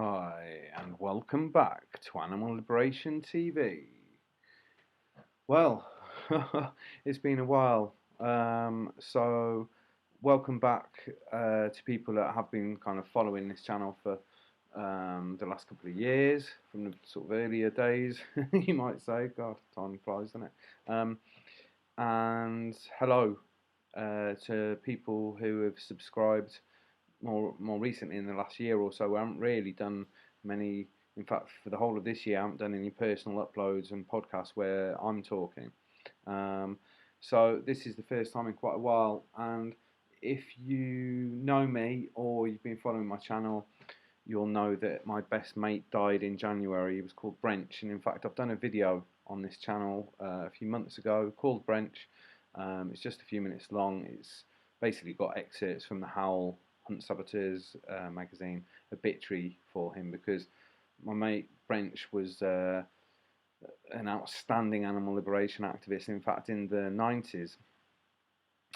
Hi, and welcome back to Animal Liberation TV. Well, it's been a while. So welcome back to people that have been kind of following this channel for the last couple of years, from the sort of earlier days, you might say. God, time flies, doesn't it? And hello to people who have subscribed more recently in the last year or so. I haven't really done many. In fact, for the whole of this year, I haven't done any personal uploads and podcasts where I'm talking. Um, so this is the first time in quite a while. And if you know me or you've been following my channel, you'll know that my best mate died in January. He was called Brench, and in fact, I've done a video on this channel a few months ago called Brench. It's just a few minutes long. It's basically got excerpts from the Howl Hunt Saboteurs magazine obituary for him, because my mate Brench was an outstanding animal liberation activist. In fact, in the 90s,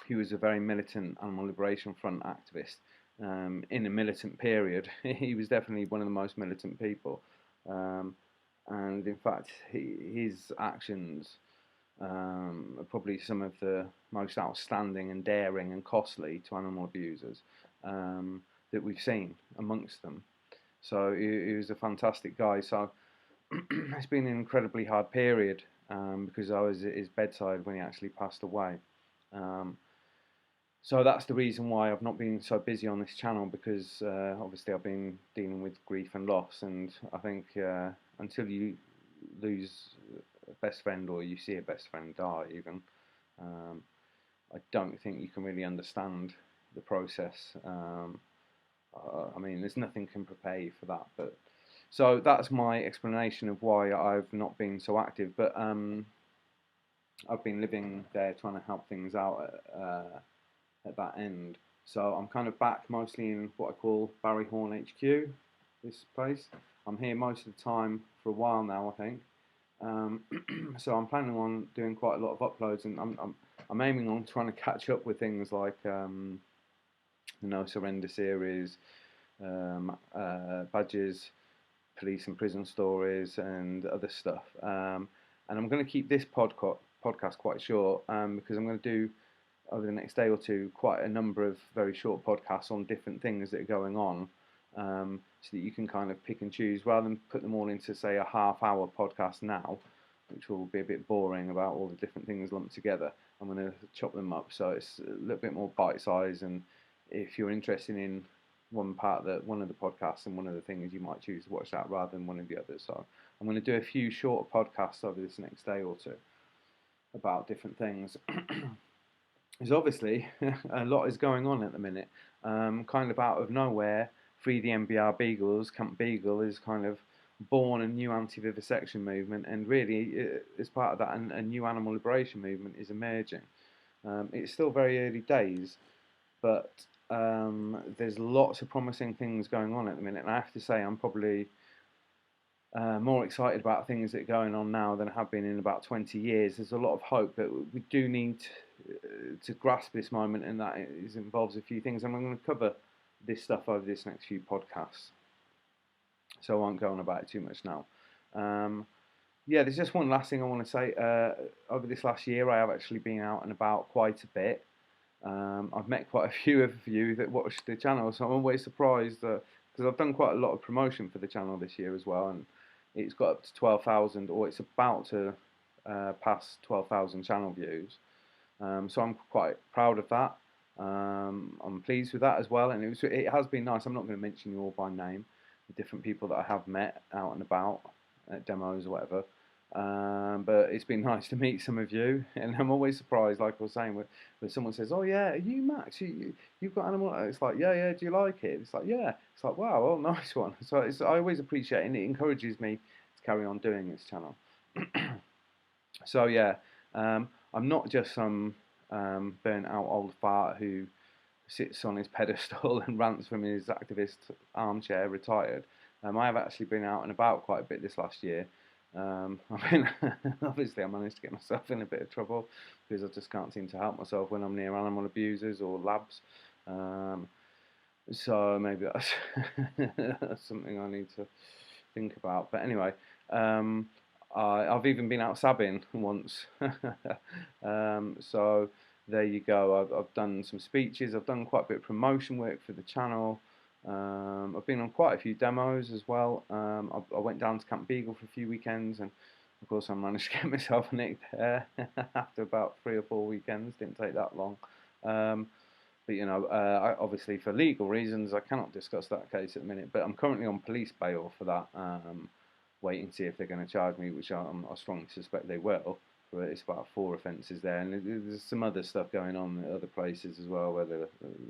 he was a very militant animal liberation front activist. In a militant period, he was definitely one of the most militant people. And in fact, his actions are probably some of the most outstanding and daring and costly to animal abusers that we've seen amongst them. So he was a fantastic guy. So it's been an incredibly hard period because I was at his bedside when he actually passed away. Um, so that's the reason why I've not been so busy on this channel, because obviously I've been dealing with grief and loss, and I think until you lose a best friend, or you see a best friend die even, I don't think you can really understand the process. I mean, there's nothing can prepare you for that. But so that's my explanation of why I've not been so active. But I've been living there, trying to help things out at that end. So I'm kind of back mostly in what I call Barry Horn HQ, this place. I'm here most of the time for a while now, I think. So I'm planning on doing quite a lot of uploads, and I'm aiming on trying to catch up with things like the No Surrender series, Badges, police and prison stories, and other stuff. And I'm going to keep this podcast quite short, because I'm going to do over the next day or two quite a number of very short podcasts on different things that are going on, so that you can kind of pick and choose rather than put them all into, say, a half-hour podcast now, which will be a bit boring about all the different things lumped together. I'm going to chop them up so it's a little bit more bite-sized, and if you're interested in one of the podcasts and one of the things, you might choose to watch that rather than one of the others. So I'm going to do a few short podcasts over this next day or two about different things. There's obviously a lot is going on at the minute. Kind of out of nowhere, Free the MBR Beagles, Camp Beagle is kind of born a new anti-vivisection movement, and really, as part of that, a new animal liberation movement is emerging. It's still very early days, but there's lots of promising things going on at the minute, and I have to say I'm probably more excited about things that are going on now than I have been in about 20 years. There's a lot of hope, but we do need to grasp this moment, and that involves a few things, and I'm going to cover this stuff over this next few podcasts, so I won't go on about it too much now. Yeah, there's just one last thing I want to say. Over this last year, I have actually been out and about quite a bit. I've met quite a few of you that watch the channel, so I'm always surprised because I've done quite a lot of promotion for the channel this year as well, and it's got up to 12,000, or it's about to pass 12,000 channel views. So I'm quite proud of that. I'm pleased with that as well, and it has been nice. I'm not going to mention you all by name, the different people that I have met out and about at demos or whatever. But it's been nice to meet some of you, and I'm always surprised, like I was saying, when someone says, "Oh yeah, are you Max? You've got animal?" It's like, yeah. Do you like it? It's like, yeah. It's like, wow, oh, nice one. So I always appreciate it, and it encourages me to carry on doing this channel. So yeah, I'm not just some burnt out old fart who sits on his pedestal and rants from his activist armchair retired. I have actually been out and about quite a bit this last year. Obviously I managed to get myself in a bit of trouble because I just can't seem to help myself when I'm near animal abusers or labs. So maybe that's, that's something I need to think about. But anyway, um, I've even been out sabbing once. So there you go. I've done some speeches. I've done quite a bit of promotion work for the channel. I've been on quite a few demos as well. I went down to Camp Beagle for a few weekends, and of course I managed to get myself nicked there after about 3 or 4 weekends. Didn't take that long. Um, but obviously for legal reasons, I cannot discuss that case at the minute. But I'm currently on police bail for that, waiting to see if they're going to charge me, which I strongly suspect they will. But it's about 4 offences there, and there's some other stuff going on at other places as well where they're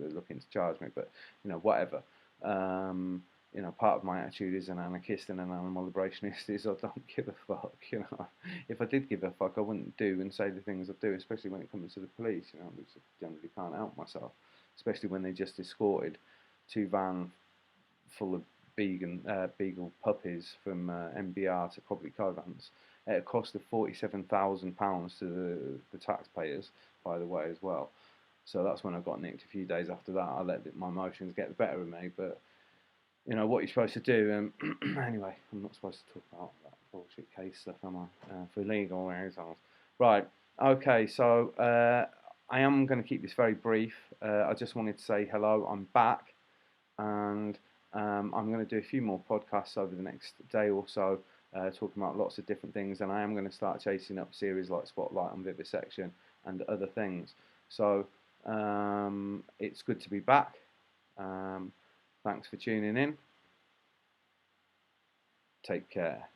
looking to charge me. But whatever. Part of my attitude as an anarchist and an animal liberationist is I don't give a fuck. If I did give a fuck, I wouldn't do and say the things I do, especially when it comes to the police. Because I generally can't help myself, especially when they just escorted 2 vans full of beagle puppies from MBR to Cobley Covans at a cost of £47,000 to the taxpayers, by the way, as well. So that's when I got nicked. A few days after that, I let my emotions get the better of me. But what you're supposed to do. Anyway, I'm not supposed to talk about that bullshit case stuff, am I? For legal reasons. Right. Okay. So I am going to keep this very brief. I just wanted to say hello. I'm back, and I'm going to do a few more podcasts over the next day or so, talking about lots of different things. And I am going to start chasing up series like Spotlight on Vivisection and other things. So it's good to be back. Thanks for tuning in. Take care.